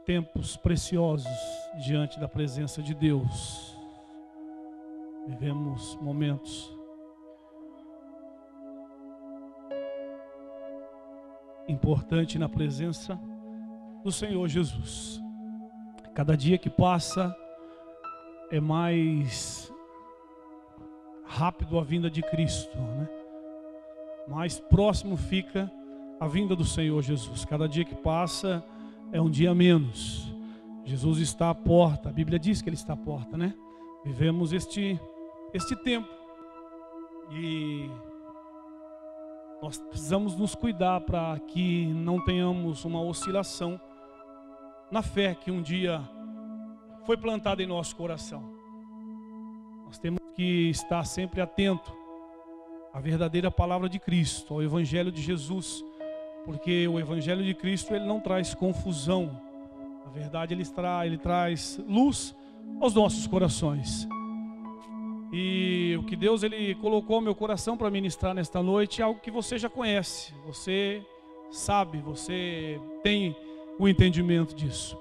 tempos preciosos diante da presença de Deus. Vivemos momentos importantes na presença do Senhor Jesus. Cada dia que passa é mais rápido a vinda de Cristo, né? Mais próximo fica a vinda do Senhor Jesus. Cada dia que passa é um dia menos. Jesus está à porta. A Bíblia diz que Ele está à porta, né? Vivemos este tempo e nós precisamos nos cuidar para que não tenhamos uma oscilação na fé que um dia foi plantada em nosso coração. Nós temos que estar sempre atento à verdadeira palavra de Cristo, ao Evangelho de Jesus, porque o Evangelho de Cristo ele não traz confusão. Na verdade, ele traz luz aos nossos corações. E o que Deus ele colocou no meu coração para ministrar nesta noite é algo que você já conhece, você sabe, você tem o entendimento disso.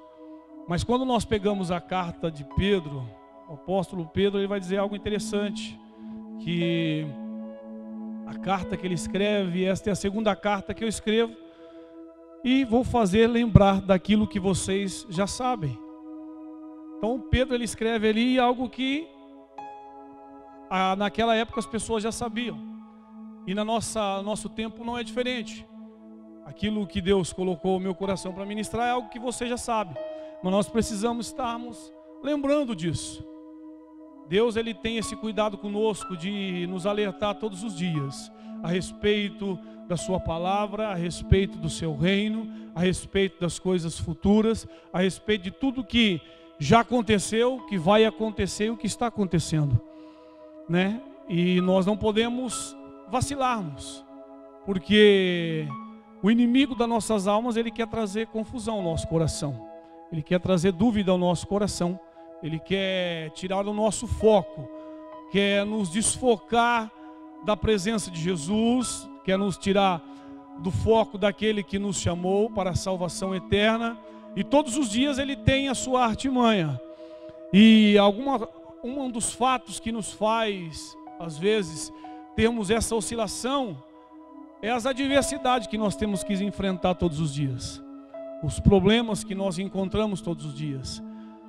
Mas quando nós pegamos a carta de Pedro, o apóstolo Pedro ele vai dizer algo interessante, que a carta que ele escreve, esta é a segunda carta que eu escrevo, e vou fazer lembrar daquilo que vocês já sabem. Então Pedro ele escreve ali algo que naquela época as pessoas já sabiam, e nosso tempo não é diferente. Aquilo que Deus colocou no meu coração para ministrar é algo que você já sabe, mas nós precisamos estarmos lembrando disso. Deus ele tem esse cuidado conosco de nos alertar todos os dias a respeito da sua palavra, a respeito do seu reino, a respeito das coisas futuras, a respeito de tudo que já aconteceu, que vai acontecer e o que está acontecendo, né? E nós não podemos vacilarmos, porque o inimigo das nossas almas ele quer trazer confusão ao nosso coração, ele quer trazer dúvida ao nosso coração. Ele quer tirar o nosso foco, quer nos desfocar da presença de Jesus, quer nos tirar do foco daquele que nos chamou para a salvação eterna. E todos os dias ele tem a sua artimanha. E um dos fatos que nos faz, às vezes, termos essa oscilação, é as adversidades que nós temos que enfrentar todos os dias. Os problemas que nós encontramos todos os dias.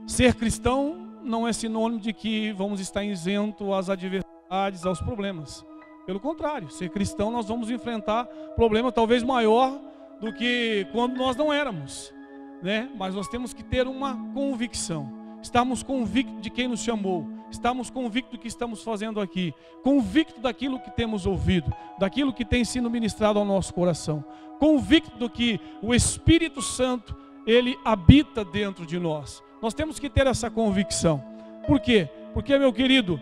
Ser cristão não é sinônimo de que vamos estar isento às adversidades, aos problemas. Pelo contrário, ser cristão nós vamos enfrentar problema talvez maior do que quando nós não éramos, né? Mas nós temos que ter uma convicção. Estamos convictos de quem nos chamou. Estamos convictos do que estamos fazendo aqui. Convictos daquilo que temos ouvido, daquilo que tem sido ministrado ao nosso coração. Convictos do que o Espírito Santo ele habita dentro de nós. Nós temos que ter essa convicção. Por quê? Porque, meu querido,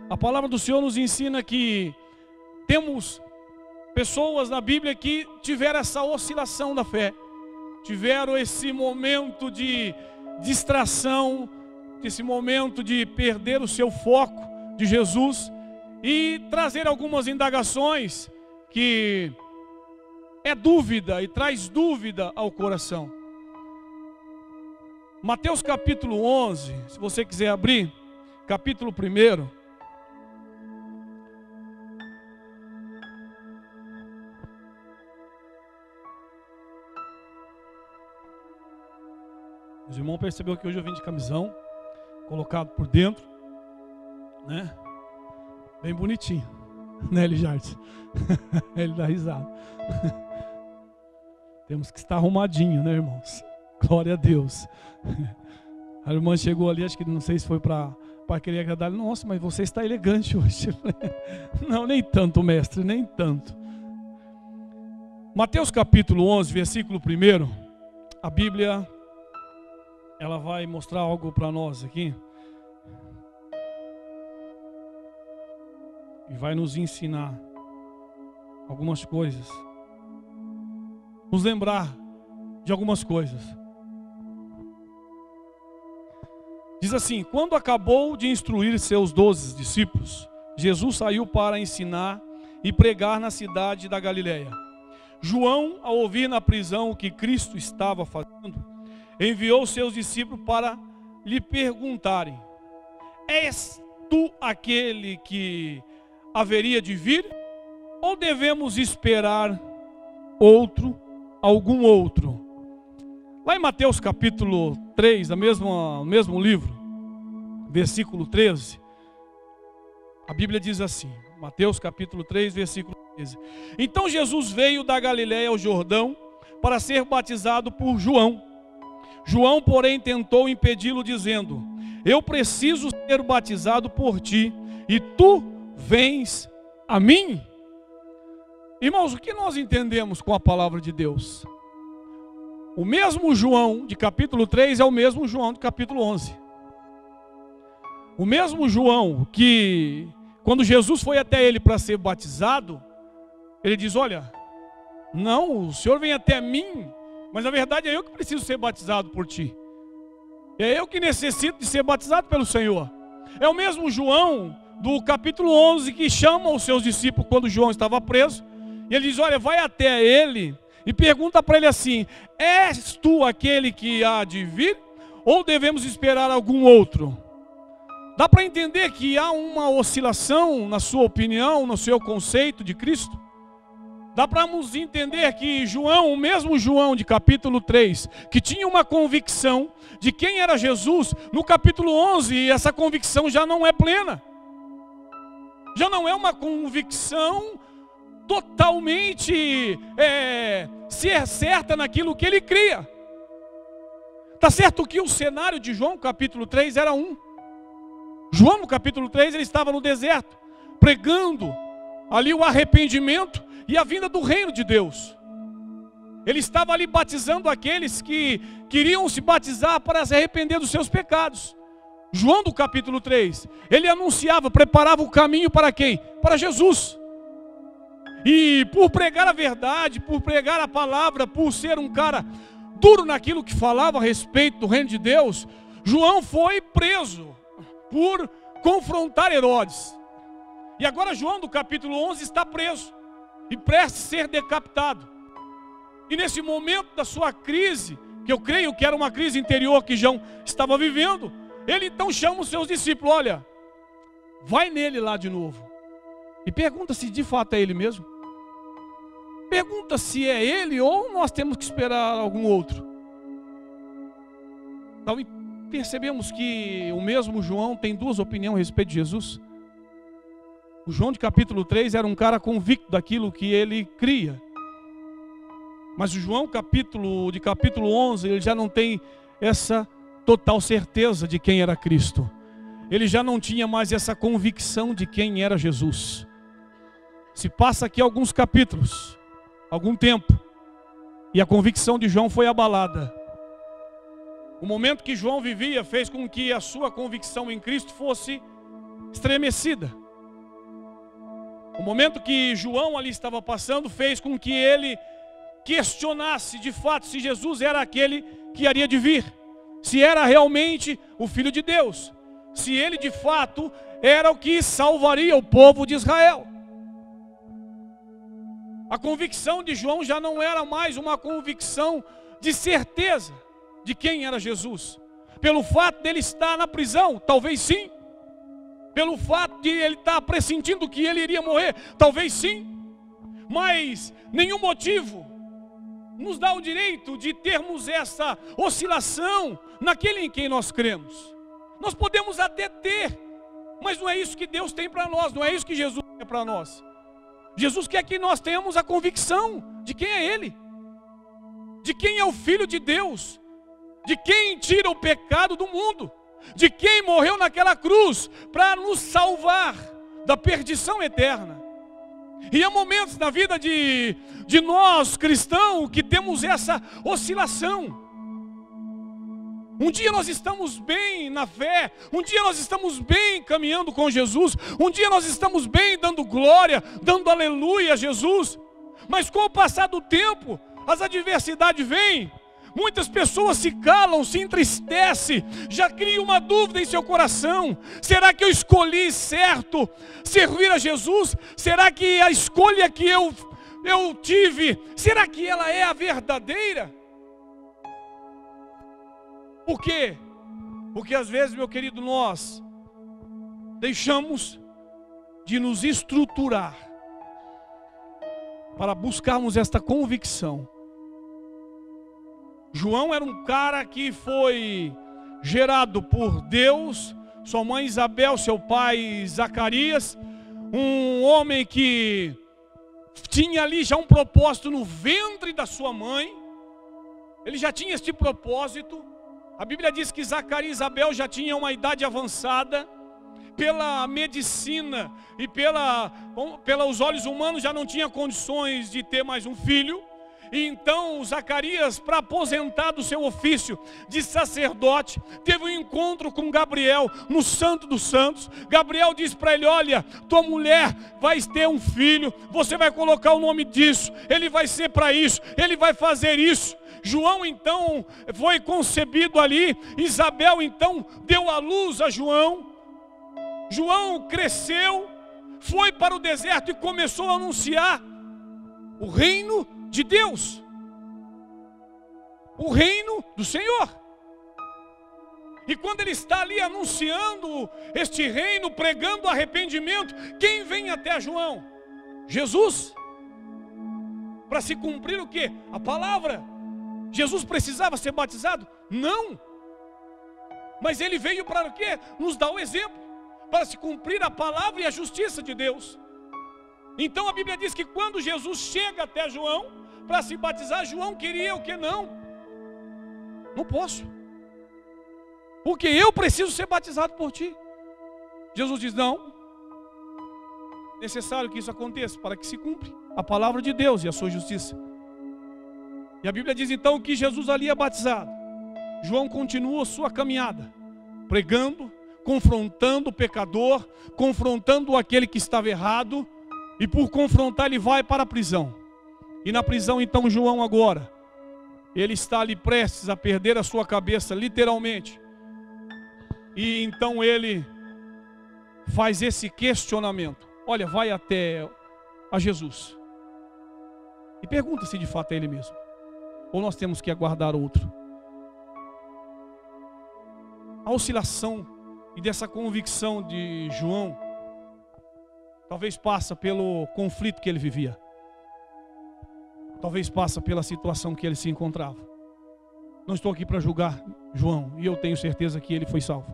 a palavra do Senhor nos ensina que temos pessoas na Bíblia que tiveram essa oscilação da fé, tiveram esse momento de distração, esse momento de perder o seu foco de Jesus e trazer algumas indagações que é dúvida e traz dúvida ao coração. Mateus capítulo 11, se você quiser abrir, capítulo 1. Os irmãos perceberam que hoje eu vim de camisão, colocado por dentro, né? Bem bonitinho, né, Elijarte? Ele dá risada. Temos que estar arrumadinho, né, irmãos? Glória a Deus. A irmã chegou ali, acho que não sei se foi para querer agradar. Nossa, mas você está elegante hoje. Não, nem tanto, mestre, nem tanto. Mateus capítulo 11, versículo 1. A Bíblia, ela vai mostrar algo para nós aqui. E vai nos ensinar algumas coisas. Nos lembrar de algumas coisas. Diz assim: quando acabou de instruir seus 12 discípulos, Jesus saiu para ensinar e pregar na cidade da Galileia. João, ao ouvir na prisão o que Cristo estava fazendo, enviou seus discípulos para lhe perguntarem: és tu aquele que haveria de vir? Ou devemos esperar algum outro? Lá em Mateus capítulo 3, o mesmo livro, versículo 13, a Bíblia diz assim, Mateus capítulo 3, versículo 13: então Jesus veio da Galiléia ao Jordão para ser batizado por João. João, porém, tentou impedi-lo, dizendo: eu preciso ser batizado por ti, e tu vens a mim? Irmãos, o que nós entendemos com a palavra de Deus? O mesmo João de capítulo 3 é o mesmo João de capítulo 11. O mesmo João que, quando Jesus foi até ele para ser batizado, ele diz: olha, não, o Senhor vem até mim, mas na verdade é eu que preciso ser batizado por ti. É eu que necessito de ser batizado pelo Senhor. É o mesmo João do capítulo 11 que chama os seus discípulos quando João estava preso. E ele diz: olha, vai até ele e pergunta para ele assim: és tu aquele que há de vir? Ou devemos esperar algum outro? Dá para entender que há uma oscilação na sua opinião, no seu conceito de Cristo? Dá para nos entender que João, o mesmo João de capítulo 3, que tinha uma convicção de quem era Jesus, no capítulo 11, essa convicção já não é plena. Já não é uma convicção totalmente ser certa naquilo que ele cria. Está certo que o cenário de João, capítulo 3, era um. João, no capítulo 3, ele estava no deserto, pregando ali o arrependimento e a vinda do reino de Deus. Ele estava ali batizando aqueles que queriam se batizar para se arrepender dos seus pecados. João, do capítulo 3, ele anunciava, preparava o caminho para quem? Para Jesus. E por pregar a verdade, por pregar a palavra, por ser um cara duro naquilo que falava a respeito do reino de Deus, João foi preso por confrontar Herodes. E agora João, do capítulo 11, está preso e prestes a ser decapitado. E nesse momento da sua crise, que eu creio que era uma crise interior que João estava vivendo, ele então chama os seus discípulos: olha, vai nele lá de novo e pergunta se de fato é ele mesmo. Pergunta se é ele ou nós temos que esperar algum outro. Então percebemos que o mesmo João tem duas opiniões a respeito de Jesus. O João de capítulo 3 era um cara convicto daquilo que ele cria. Mas o João de capítulo 11, ele já não tem essa total certeza de quem era Cristo. Ele já não tinha mais essa convicção de quem era Jesus. Se passa aqui alguns capítulos, algum tempo, e a convicção de João foi abalada. O momento que João vivia fez com que a sua convicção em Cristo fosse estremecida. O momento que João ali estava passando fez com que ele questionasse de fato se Jesus era aquele que haria de vir, se era realmente o Filho de Deus, se ele de fato era o que salvaria o povo de Israel. A convicção de João já não era mais uma convicção de certeza de quem era Jesus. Pelo fato dele estar na prisão, talvez sim. Pelo fato de ele estar pressentindo que ele iria morrer, talvez sim. Mas nenhum motivo nos dá o direito de termos essa oscilação naquele em quem nós cremos. Nós podemos até ter, mas não é isso que Deus tem para nós, não é isso que Jesus quer para nós. Jesus quer que nós tenhamos a convicção de quem é Ele, de quem é o Filho de Deus, de quem tira o pecado do mundo, de quem morreu naquela cruz para nos salvar da perdição eterna. E há momentos na vida de nós cristãos que temos essa oscilação. Um dia nós estamos bem na fé, um dia nós estamos bem caminhando com Jesus, um dia nós estamos bem dando glória, dando aleluia a Jesus. Mas com o passar do tempo, as adversidades vêm, muitas pessoas se calam, se entristecem, já criam uma dúvida em seu coração: será que eu escolhi certo servir a Jesus? Será que a escolha que eu tive, será que ela é a verdadeira? Por quê? Porque às vezes, meu querido, nós deixamos de nos estruturar para buscarmos esta convicção. João era um cara que foi gerado por Deus, sua mãe Isabel, seu pai Zacarias, um homem que tinha ali já um propósito no ventre da sua mãe. Ele já tinha este propósito. A Bíblia diz que Zacarias e Isabel já tinham uma idade avançada. Pela medicina e pelos olhos humanos já não tinha condições de ter mais um filho. E então Zacarias, para aposentar do seu ofício de sacerdote, teve um encontro com Gabriel no Santo dos Santos. Gabriel disse para ele: olha, tua mulher vai ter um filho, você vai colocar o nome disso, ele vai ser para isso, ele vai fazer isso. João então foi concebido ali. Isabel então deu à luz a João. João cresceu, foi para o deserto e começou a anunciar o reino de Deus, o reino do Senhor. E quando ele está ali anunciando este reino, pregando arrependimento, quem vem até João? Jesus. Para se cumprir o quê? A palavra. Jesus precisava ser batizado? Não. Mas ele veio para o quê? Nos dar o exemplo, para se cumprir a palavra e a justiça de Deus. Então a Bíblia diz que quando Jesus chega até João para se batizar, João queria o que? Não posso, porque eu preciso ser batizado por ti. Jesus diz: não, necessário que isso aconteça para que se cumpra a palavra de Deus e a sua justiça. E a Bíblia diz então que Jesus ali é batizado. João continua sua caminhada, pregando, confrontando o pecador, confrontando aquele que estava errado. E por confrontar ele vai para a prisão. E na prisão então João agora, ele está ali prestes a perder a sua cabeça, literalmente. E então ele faz esse questionamento. Olha, vai até a Jesus e pergunta se de fato é ele mesmo, ou nós temos que aguardar outro. A oscilação e dessa convicção de João talvez passa pelo conflito que ele vivia. Talvez passa pela situação que ele se encontrava. Não estou aqui para julgar João, e eu tenho certeza que ele foi salvo.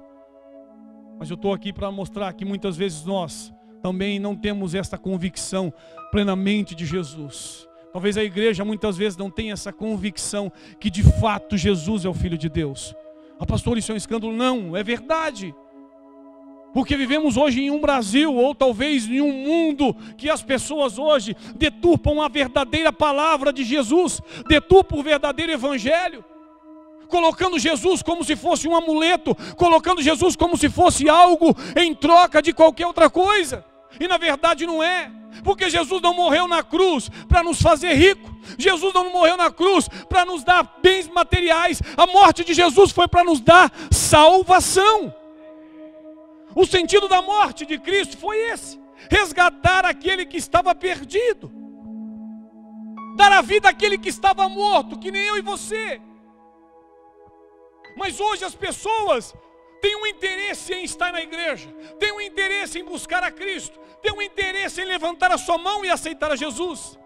Mas eu estou aqui para mostrar que muitas vezes nós também não temos esta convicção plenamente de Jesus. Talvez a igreja muitas vezes não tenha essa convicção que de fato Jesus é o Filho de Deus. Ah, pastor, isso é um escândalo. Não, é verdade. Porque vivemos hoje em um Brasil, ou talvez em um mundo, que as pessoas hoje deturpam a verdadeira palavra de Jesus, deturpam o verdadeiro evangelho, colocando Jesus como se fosse um amuleto, colocando Jesus como se fosse algo em troca de qualquer outra coisa. E na verdade não é, porque Jesus não morreu na cruz para nos fazer rico. Jesus não morreu na cruz para nos dar bens materiais. A morte de Jesus foi para nos dar salvação. O sentido da morte de Cristo foi esse: resgatar aquele que estava perdido, dar a vida àquele que estava morto, que nem eu e você. Mas hoje as pessoas têm um interesse em estar na igreja, têm um interesse em buscar a Cristo, têm um interesse em levantar a sua mão e aceitar a Jesus.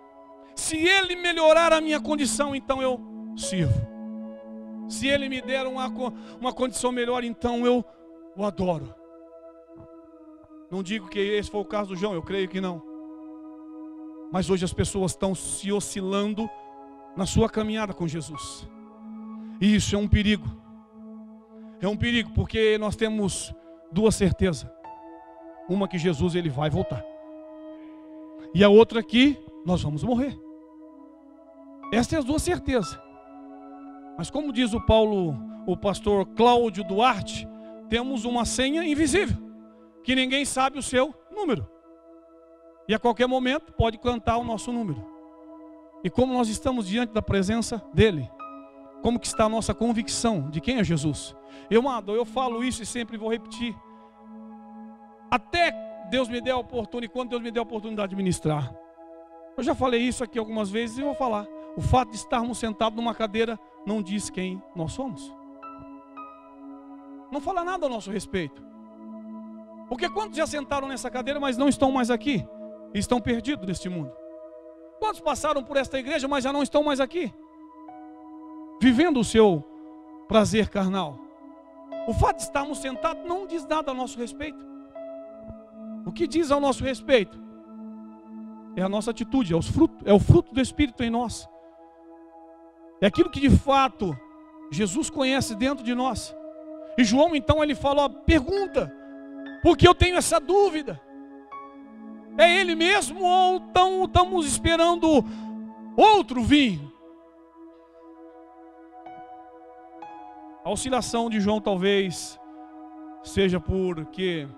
Se Ele melhorar a minha condição, então eu sirvo. Se Ele me der uma condição melhor, então eu o adoro. Não digo que esse foi o caso do João, eu creio que não. Mas hoje as pessoas estão se oscilando na sua caminhada com Jesus. E isso é um perigo. É um perigo, porque nós temos duas certezas. Uma, que Jesus ele vai voltar. E a outra, que nós vamos morrer. Essas são as duas certezas. Mas como diz o pastor Cláudio Duarte, temos uma senha invisível, que ninguém sabe o seu número. E a qualquer momento pode cantar o nosso número. E como nós estamos diante da presença dele, como que está a nossa convicção de quem é Jesus? Eu falo isso e sempre vou repetir. Até Deus me deu a oportunidade, quando Deus me deu a oportunidade de ministrar. Eu já falei isso aqui algumas vezes e vou falar. O fato de estarmos sentados numa cadeira não diz quem nós somos. não fala nada a nosso respeito. Porque quantos já sentaram nessa cadeira, mas não estão mais aqui? E estão perdidos neste mundo. Quantos passaram por esta igreja, mas já não estão mais aqui? Vivendo o seu prazer carnal. O fato de estarmos sentados não diz nada a nosso respeito. O que diz ao nosso respeito é a nossa atitude, é o fruto do Espírito em nós. É aquilo que de fato Jesus conhece dentro de nós. E João então ele falou, pergunta, porque eu tenho essa dúvida. É ele mesmo ou estamos esperando outro vir? A oscilação de João talvez seja porque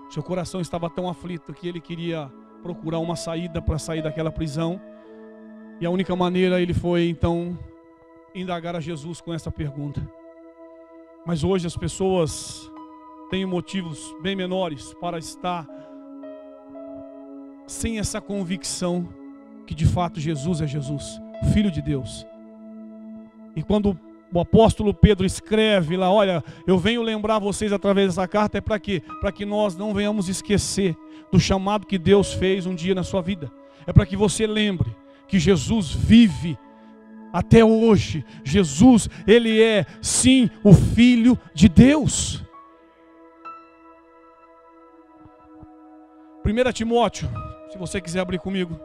seu coração estava tão aflito que ele queria procurar uma saída para sair daquela prisão. E a única maneira ele foi então indagar a Jesus com essa pergunta. Mas hoje as pessoas têm motivos bem menores para estar sem essa convicção que de fato Jesus é Jesus, Filho de Deus. E quando o apóstolo Pedro escreve lá, olha, eu venho lembrar vocês através dessa carta, é para quê? Para que nós não venhamos esquecer do chamado que Deus fez um dia na sua vida. É para que você lembre que Jesus vive até hoje. Jesus, ele é sim o Filho de Deus. 1 Timóteo, se você quiser abrir comigo.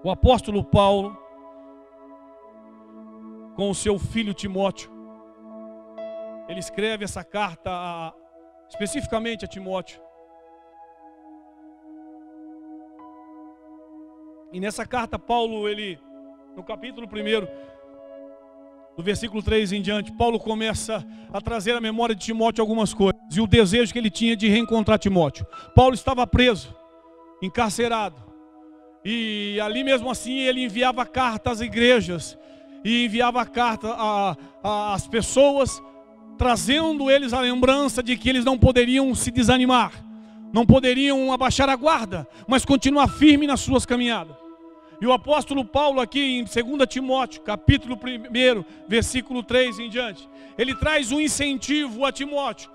O apóstolo Paulo, com o seu filho Timóteo, ele escreve essa carta especificamente a Timóteo. E nessa carta Paulo, ele, no capítulo 1, do versículo 3 em diante, Paulo começa a trazer à memória de Timóteo algumas coisas. E o desejo que ele tinha de reencontrar Timóteo. Paulo estava preso, encarcerado. E ali mesmo assim ele enviava carta às igrejas. E enviava carta às pessoas, trazendo eles a lembrança de que eles não poderiam se desanimar. Não poderiam abaixar a guarda, mas continuar firme nas suas caminhadas. E o apóstolo Paulo aqui em 2 Timóteo, capítulo 1, versículo 3 em diante, ele traz um incentivo a Timóteo,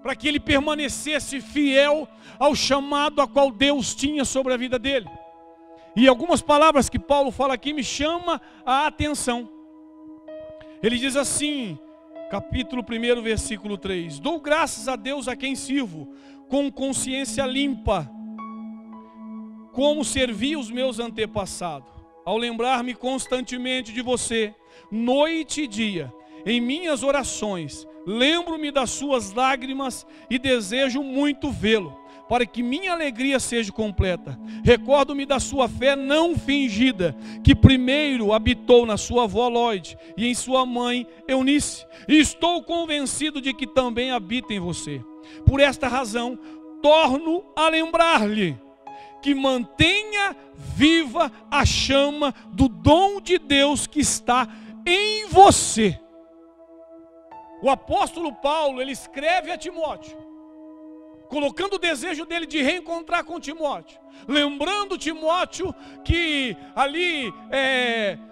para que ele permanecesse fiel ao chamado a qual Deus tinha sobre a vida dele. E algumas palavras que Paulo fala aqui me chamam a atenção. Ele diz assim, capítulo 1, versículo 3: dou graças a Deus a quem sirvo, com consciência limpa, como servi os meus antepassados, ao lembrar-me constantemente de você, noite e dia, em minhas orações, lembro-me das suas lágrimas e desejo muito vê-lo, para que minha alegria seja completa. Recordo-me da sua fé não fingida, que primeiro habitou na sua avó Lóide e em sua mãe Eunice, e estou convencido de que também habita em você. Por esta razão, torno a lembrar-lhe que mantenha viva a chama do dom de Deus que está em você. O apóstolo Paulo, ele escreve a Timóteo, colocando o desejo dele de reencontrar com Timóteo, lembrando Timóteo que ali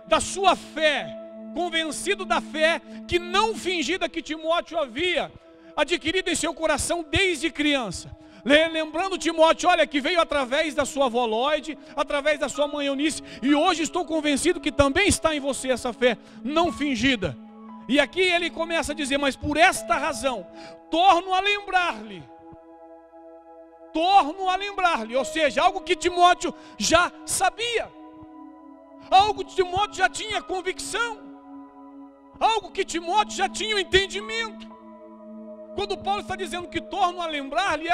da sua fé, convencido da fé que não fingida que Timóteo havia adquirido em seu coração desde criança. Lembrando Timóteo, olha, que veio através da sua avó Lóide, através da sua mãe Eunice, e hoje estou convencido que também está em você essa fé não fingida. E aqui ele começa a dizer, mas por esta razão, torno a lembrar-lhe, ou seja, algo que Timóteo já sabia, algo que Timóteo já tinha convicção, algo que Timóteo já tinha o entendimento. Quando Paulo está dizendo que torno a lembrar-lhe,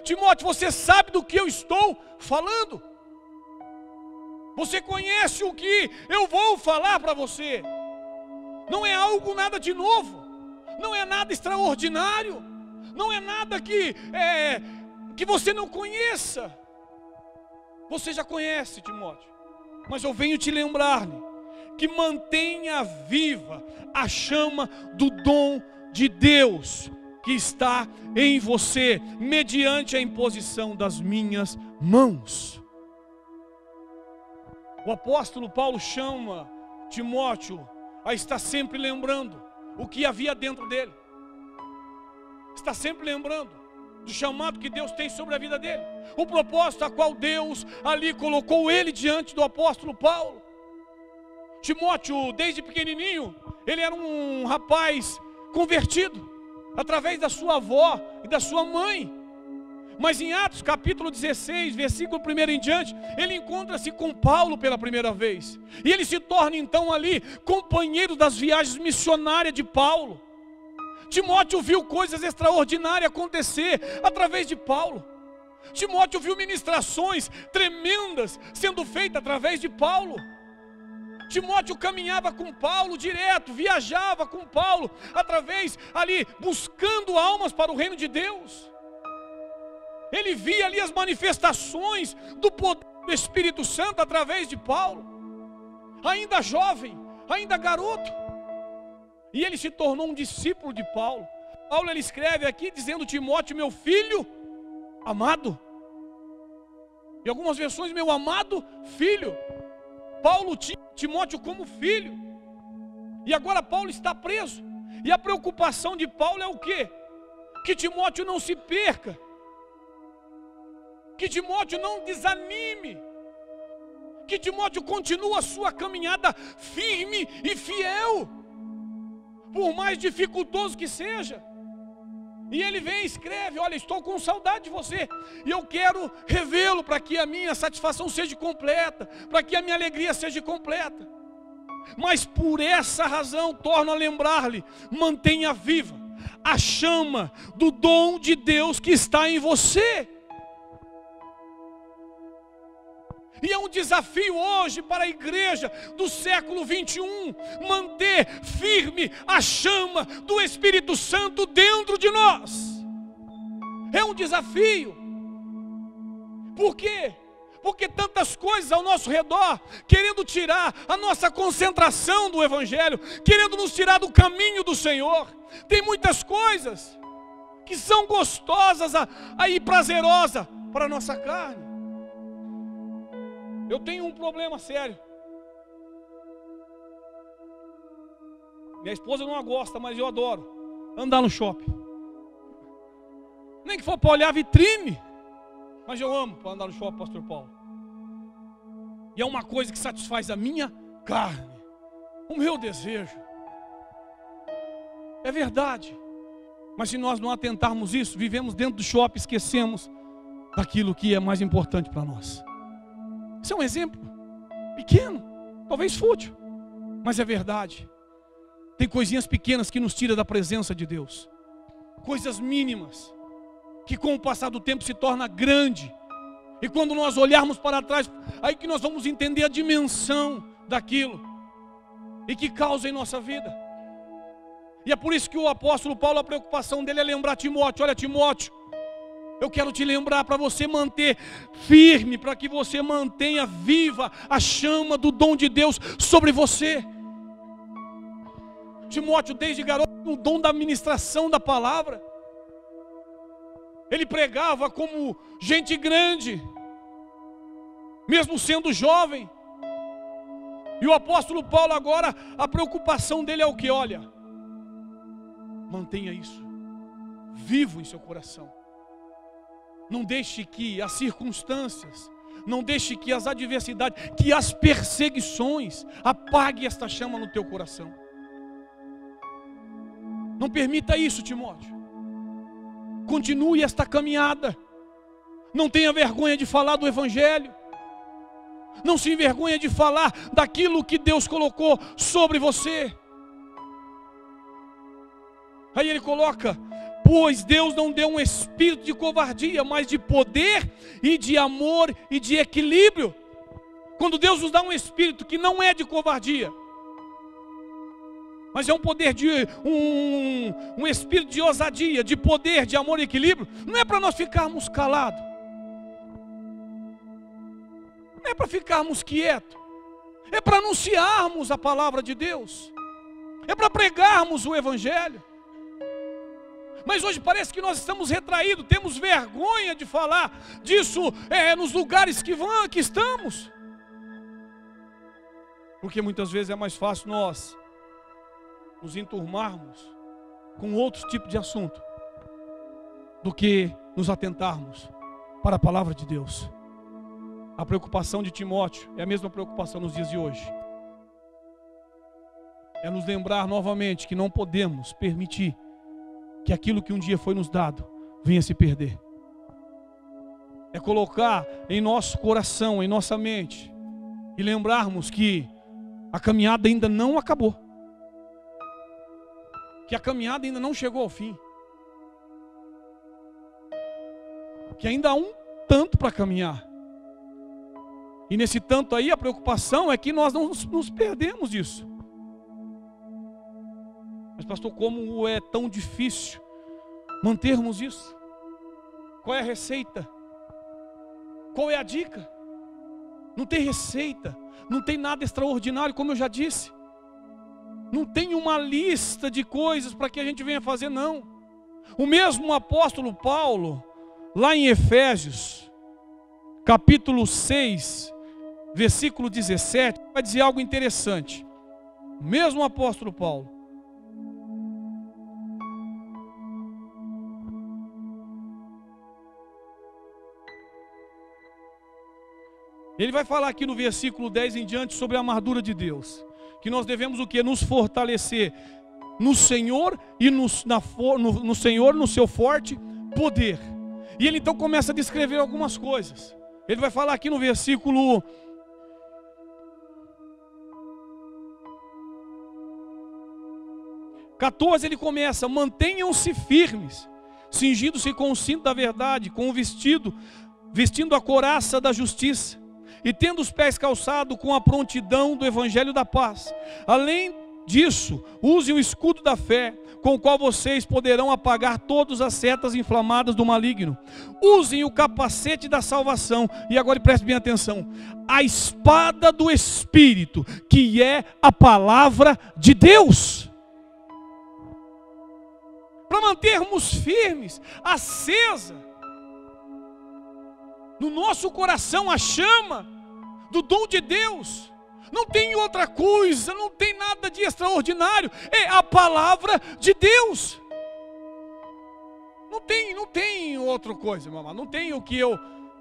Timóteo, você sabe do que eu estou falando, você conhece o que eu vou falar para você, não é algo nada de novo, não é nada extraordinário, não é nada que você não conheça. Você já conhece, Timóteo, mas eu venho te lembrar-lhe que mantenha viva a chama do dom de Deus que está em você, mediante a imposição das minhas mãos. O apóstolo Paulo chama Timóteo a estar sempre lembrando o que havia dentro dele. está sempre lembrando do chamado que Deus tem sobre a vida dele, o propósito a qual Deus ali colocou ele diante do apóstolo Paulo. Timóteo, desde pequenininho, ele era um rapaz convertido através da sua avó e da sua mãe. Mas em Atos capítulo 16, versículo 1 em diante, ele encontra-se com Paulo pela primeira vez. E ele se torna então ali companheiro das viagens missionárias de Paulo. Timóteo viu coisas extraordinárias acontecer através de Paulo. Timóteo viu ministrações tremendas sendo feitas através de Paulo. Timóteo caminhava com Paulo direto, viajava com Paulo, através ali, buscando almas para o reino de Deus. Ele via ali as manifestações do poder do Espírito Santo através de Paulo. Ainda jovem, ainda garoto. E ele se tornou um discípulo de Paulo. Paulo ele escreve aqui dizendo: Timóteo, meu filho amado. Em algumas versões, meu amado filho. Paulo tinha Timóteo como filho. E agora Paulo está preso. E a preocupação de Paulo é o quê? Que Timóteo não se perca. Que Timóteo não desanime. Que Timóteo continue a sua caminhada firme e fiel, por mais dificultoso que seja. E ele vem e escreve: olha, estou com saudade de você, e eu quero revê-lo para que a minha satisfação seja completa, para que a minha alegria seja completa. Mas por essa razão, torno a lembrar-lhe: mantenha viva a chama do dom de Deus que está em você. E é um desafio hoje para a igreja do século 21, manter firme a chama do Espírito Santo dentro de nós. É um desafio. Por quê? Porque tantas coisas ao nosso redor, querendo tirar a nossa concentração do Evangelho, querendo nos tirar do caminho do Senhor. Tem muitas coisas que são gostosas e prazerosas para a nossa carne. Eu tenho um problema sério. Minha esposa não gosta, mas eu adoro andar no shopping. Nem que for para olhar a vitrine, mas eu amo para andar no shopping, pastor Paulo. E é uma coisa que satisfaz a minha carne, o meu desejo. É verdade. Mas se nós não atentarmos isso, vivemos dentro do shopping, esquecemos daquilo que é mais importante para nós. Isso é um exemplo pequeno, talvez fútil, mas é verdade. Tem coisinhas pequenas que nos tiram da presença de Deus, coisas mínimas, que com o passar do tempo se torna grande. E quando nós olharmos para trás, aí que nós vamos entender a dimensão daquilo e que causa em nossa vida. E é por isso que o apóstolo Paulo, a preocupação dele é lembrar Timóteo: olha, Timóteo, eu quero te lembrar para você manter firme, para que você mantenha viva a chama do dom de Deus sobre você. Timóteo, desde garoto, o dom da ministração da palavra. Ele pregava como gente grande, mesmo sendo jovem. E o apóstolo Paulo agora, a preocupação dele é o que? Olha, mantenha isso vivo em seu coração. Não deixe que as circunstâncias, não deixe que as adversidades, que as perseguições apaguem esta chama no teu coração. Não permita isso, Timóteo. Continue esta caminhada. Não tenha vergonha de falar do Evangelho. Não se envergonhe de falar daquilo que Deus colocou sobre você. Aí ele coloca: pois Deus não deu um espírito de covardia, mas de poder e de amor e de equilíbrio. Quando Deus nos dá um espírito que não é de covardia, mas é um poder de um espírito de ousadia, de poder, de amor e equilíbrio, não é para nós ficarmos calados, não é para ficarmos quietos, é para anunciarmos a palavra de Deus, é para pregarmos o Evangelho. Mas hoje parece que nós estamos retraídos, temos vergonha de falar disso nos lugares que estamos. Porque muitas vezes é mais fácil nós nos enturmarmos com outro tipo de assunto do que nos atentarmos para a palavra de Deus. A preocupação de Timóteo é a mesma preocupação nos dias de hoje. É nos lembrar novamente que não podemos permitir que aquilo que um dia foi nos dado venha se perder. É colocar em nosso coração, em nossa mente, e lembrarmos que a caminhada ainda não acabou, que a caminhada ainda não chegou ao fim, que ainda há um tanto para caminhar. E nesse tanto aí a preocupação é que nós não nos perdemos disso. Mas pastor, como é tão difícil mantermos isso? Qual é a receita? Qual é a dica? Não tem receita, não tem nada extraordinário, como eu já disse. Não tem uma lista de coisas para que a gente venha fazer, não. O mesmo apóstolo Paulo, lá em Efésios, capítulo 6, versículo 17, vai dizer algo interessante. O mesmo apóstolo Paulo. Ele vai falar aqui no versículo 10 em diante sobre a armadura de Deus. Que nós devemos o quê? Nos fortalecer no Senhor e no Senhor, no seu forte poder. E ele então começa a descrever algumas coisas. Ele vai falar aqui no versículo 14, ele começa: mantenham-se firmes, cingindo-se com o cinto da verdade, com o vestindo a couraça da justiça, e tendo os pés calçados com a prontidão do evangelho da paz. Além disso, usem o escudo da fé, com o qual vocês poderão apagar todas as setas inflamadas do maligno. Usem o capacete da salvação, e agora prestem bem atenção, a espada do Espírito, que é a palavra de Deus. Para mantermos firmes, acesa no nosso coração a chama do dom de Deus. Não tem outra coisa, não tem nada de extraordinário, é a palavra de Deus. Não tem outra coisa, meu amado. Não tem o que eu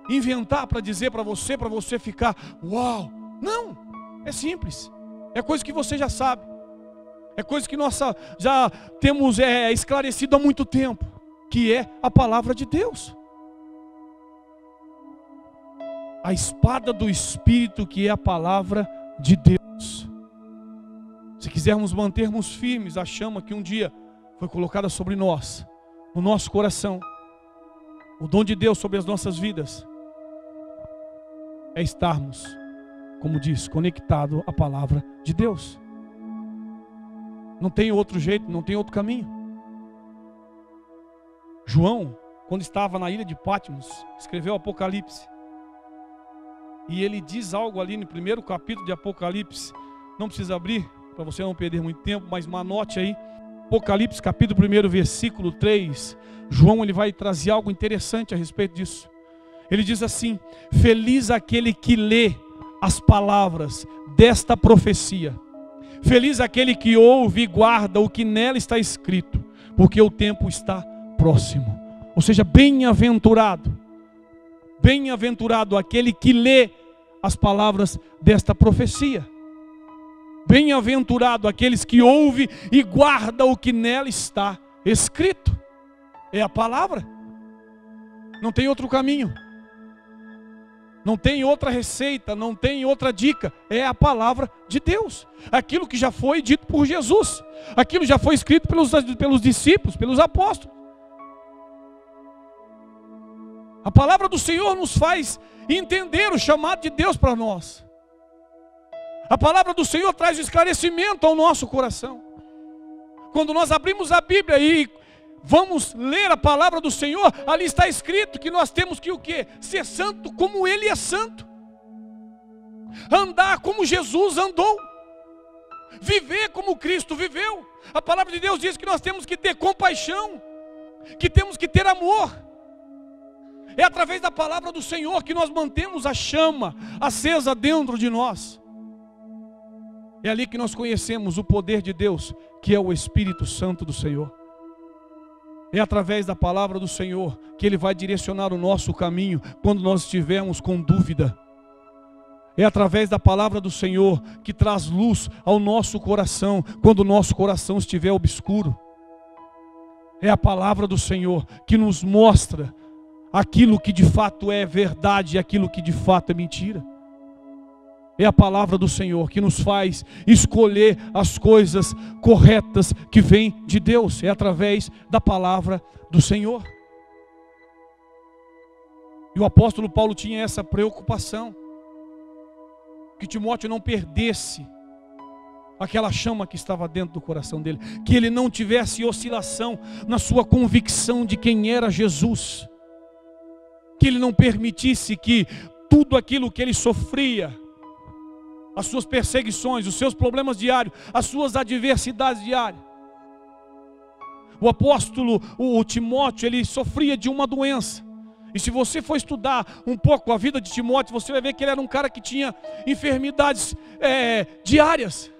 inventar para dizer para você ficar uau. Não, é simples, é coisa que você já sabe, é coisa que nós já temos esclarecido há muito tempo, que é a palavra de Deus. A espada do Espírito, que é a palavra de Deus. Se quisermos mantermos firmes a chama que um dia foi colocada sobre nós, no nosso coração, o dom de Deus sobre as nossas vidas, é estarmos, como diz, conectado à palavra de Deus. Não tem outro jeito, não tem outro caminho. João, quando estava na ilha de Patmos, escreveu o Apocalipse. E ele diz algo ali no primeiro capítulo de Apocalipse. Não precisa abrir, para você não perder muito tempo, mas anote aí. Apocalipse capítulo 1, versículo 3. João, ele vai trazer algo interessante a respeito disso. Ele diz assim: feliz aquele que lê as palavras desta profecia. Feliz aquele que ouve e guarda o que nela está escrito, porque o tempo está próximo. Ou seja, bem-aventurado aquele que lê as palavras desta profecia. Bem-aventurado aqueles que ouvem e guardam o que nela está escrito. É a palavra. Não tem outro caminho. Não tem outra receita, não tem outra dica. É a palavra de Deus. Aquilo que já foi dito por Jesus. Aquilo já foi escrito pelos discípulos, pelos apóstolos. A palavra do Senhor nos faz entender o chamado de Deus para nós. A palavra do Senhor traz esclarecimento ao nosso coração. Quando nós abrimos a Bíblia e vamos ler a palavra do Senhor, ali está escrito que nós temos que o quê? Ser santo como Ele é santo. Andar como Jesus andou. Viver como Cristo viveu. A palavra de Deus diz que nós temos que ter compaixão, que temos que ter amor. É através da palavra do Senhor que nós mantemos a chama acesa dentro de nós. É ali que nós conhecemos o poder de Deus, que é o Espírito Santo do Senhor. É através da palavra do Senhor que Ele vai direcionar o nosso caminho quando nós estivermos com dúvida. É através da palavra do Senhor que traz luz ao nosso coração quando o nosso coração estiver obscuro. É a palavra do Senhor que nos mostra aquilo que de fato é verdade e aquilo que de fato é mentira. É a palavra do Senhor que nos faz escolher as coisas corretas que vêm de Deus. É através da palavra do Senhor. E o apóstolo Paulo tinha essa preocupação, que Timóteo não perdesse aquela chama que estava dentro do coração dele, que ele não tivesse oscilação na sua convicção de quem era Jesus, que ele não permitisse que tudo aquilo que ele sofria, as suas perseguições, os seus problemas diários, as suas adversidades diárias. O apóstolo, o Timóteo, ele sofria de uma doença. E se você for estudar um pouco a vida de Timóteo, você vai ver que ele era um cara que tinha enfermidades diárias.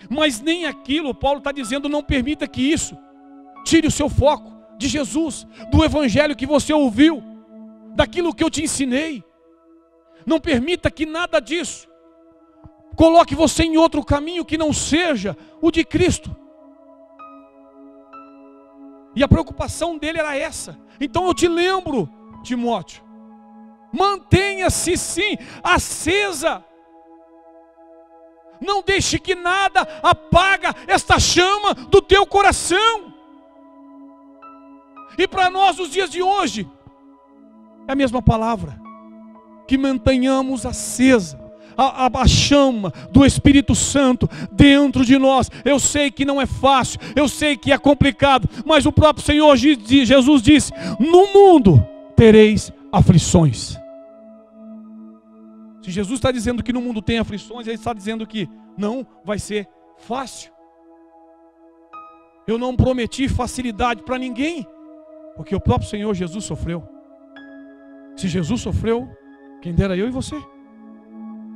Mas nem aquilo, Paulo está dizendo, não permita que isso tire o seu foco de Jesus, do evangelho que você ouviu, daquilo que eu te ensinei. Não permita que nada disso coloque você em outro caminho que não seja o de Cristo. E a preocupação dele era essa. Então eu te lembro, Timóteo, mantenha-se sim acesa. Não deixe que nada apaga esta chama do teu coração. E para nós, nos dias de hoje, é a mesma palavra. Que mantenhamos acesa a chama do Espírito Santo dentro de nós. Eu sei que não é fácil, eu sei que é complicado, mas o próprio Senhor Jesus disse: no mundo tereis aflições. Se Jesus está dizendo que no mundo tem aflições, Ele está dizendo que não vai ser fácil. Eu não prometi facilidade para ninguém, porque o próprio Senhor Jesus sofreu. Se Jesus sofreu, quem dera eu e você.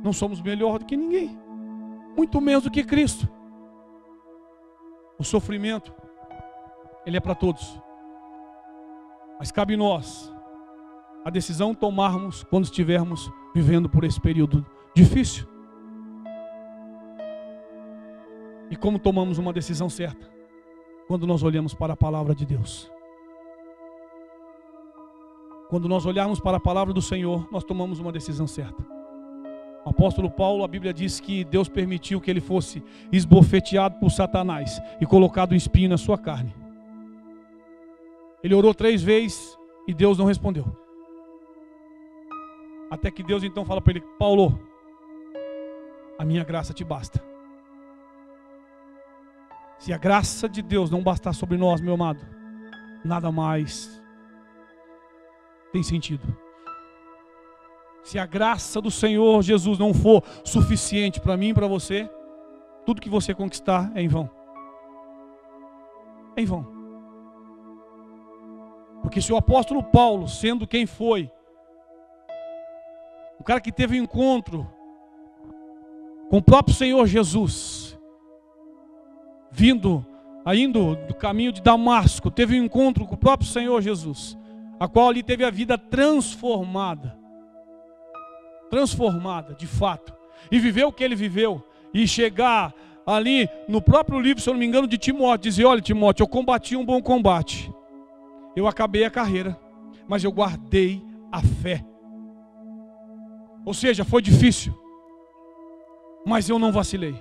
Não somos melhor do que ninguém, muito menos do que Cristo. O sofrimento, ele é para todos, mas cabe nós a decisão tomarmos quando estivermos vivendo por esse período difícil. E como tomamos uma decisão certa? Quando nós olhamos para a palavra de Deus. Quando nós olharmos para a palavra do Senhor, nós tomamos uma decisão certa. O apóstolo Paulo, a Bíblia diz que Deus permitiu que ele fosse esbofeteado por Satanás e colocado um espinho na sua carne. Ele orou 3 vezes e Deus não respondeu. Até que Deus então fala para ele: Paulo, a minha graça te basta. Se a graça de Deus não bastar sobre nós, meu amado, nada mais tem sentido. Se a graça do Senhor Jesus não for suficiente para mim e para você, tudo que você conquistar é em vão. É em vão. Porque se o apóstolo Paulo, sendo quem foi, o cara que teve um encontro com o próprio Senhor Jesus, indo do caminho de Damasco, teve um encontro com o próprio Senhor Jesus, a qual ali teve a vida transformada de fato, e viveu o que ele viveu, e chegar ali no próprio livro, se eu não me engano, de Timóteo, dizer: olha, Timóteo, eu combati um bom combate, eu acabei a carreira, mas eu guardei a fé. Ou seja, foi difícil, mas eu não vacilei,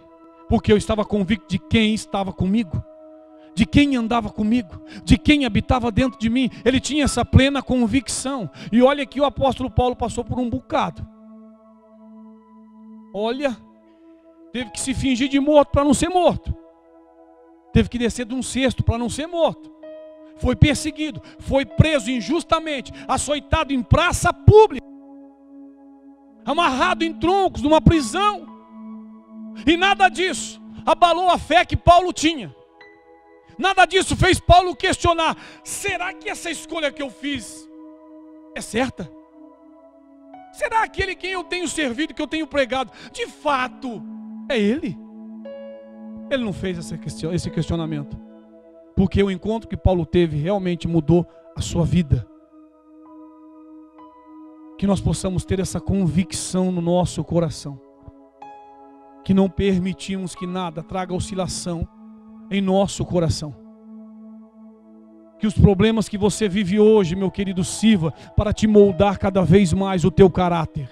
porque eu estava convicto de quem estava comigo, de quem andava comigo, de quem habitava dentro de mim. Ele tinha essa plena convicção. E olha que o apóstolo Paulo passou por um bocado. Olha, teve que se fingir de morto para não ser morto. Teve que descer de um cesto para não ser morto. Foi perseguido, foi preso injustamente, açoitado em praça pública, amarrado em troncos numa prisão. E nada disso abalou a fé que Paulo tinha. Nada disso fez Paulo questionar: será que essa escolha que eu fiz é certa? Será aquele quem eu tenho servido, que eu tenho pregado, de fato é ele? Ele não fez esse questionamento. Porque o encontro que Paulo teve realmente mudou a sua vida. Que nós possamos ter essa convicção no nosso coração. Que não permitimos que nada traga oscilação em nosso coração. Que os problemas que você vive hoje, meu querido, sirva para te moldar cada vez mais o teu caráter.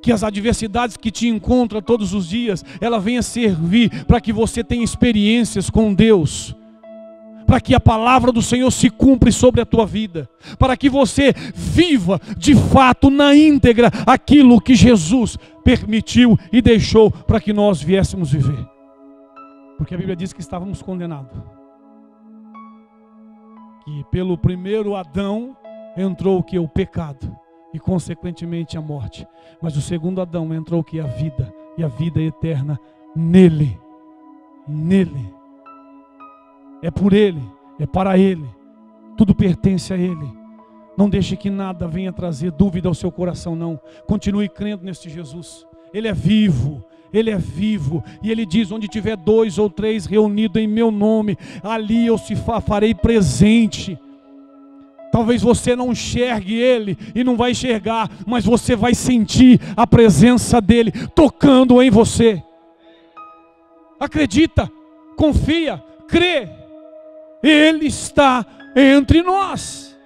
Que as adversidades que te encontram todos os dias, ela venha servir para que você tenha experiências com Deus. Para que a palavra do Senhor se cumpra sobre a tua vida. Para que você viva de fato na íntegra aquilo que Jesus permitiu e deixou para que nós viéssemos viver. Porque a Bíblia diz que estávamos condenados. Que pelo primeiro Adão entrou o que? O pecado. E consequentemente a morte. Mas o segundo Adão entrou o que? A vida. E a vida eterna nele. Nele. É por ele. É para ele. Tudo pertence a ele. Não deixe que nada venha trazer dúvida ao seu coração, não. Continue crendo neste Jesus. Ele é vivo. Ele é vivo. E ele diz, onde tiver 2 ou 3 reunidos em meu nome, ali eu se farei presente. Talvez você não enxergue ele e não vai enxergar, mas você vai sentir a presença dele tocando em você. Acredita, confia, crê. Ele está entre nós.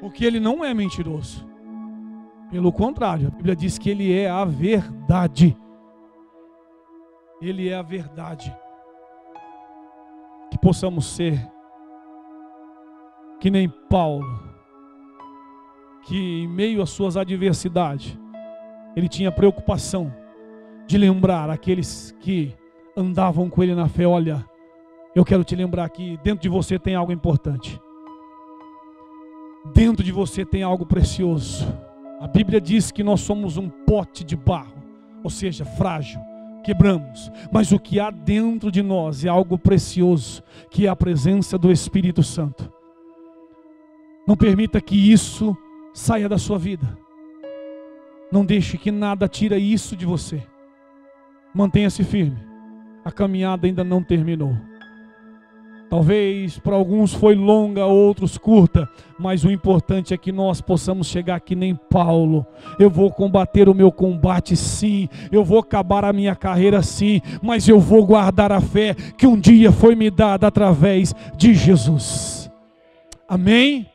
Porque ele não é mentiroso. Pelo contrário, a Bíblia diz que ele é a verdade. Ele é a verdade. Que possamos ser que nem Paulo, que em meio às suas adversidades, ele tinha preocupação de lembrar aqueles que andavam com ele na fé. Olha, eu quero te lembrar que dentro de você tem algo importante. Dentro de você tem algo precioso. A Bíblia diz que nós somos um pote de barro, ou seja, frágil, quebramos. Mas o que há dentro de nós é algo precioso, que é a presença do Espírito Santo. Não permita que isso saia da sua vida. Não deixe que nada tire isso de você. Mantenha-se firme. A caminhada ainda não terminou. Talvez para alguns foi longa, outros curta, mas o importante é que nós possamos chegar que nem Paulo. Eu vou combater o meu combate sim, eu vou acabar a minha carreira sim, mas eu vou guardar a fé que um dia foi me dada através de Jesus. Amém?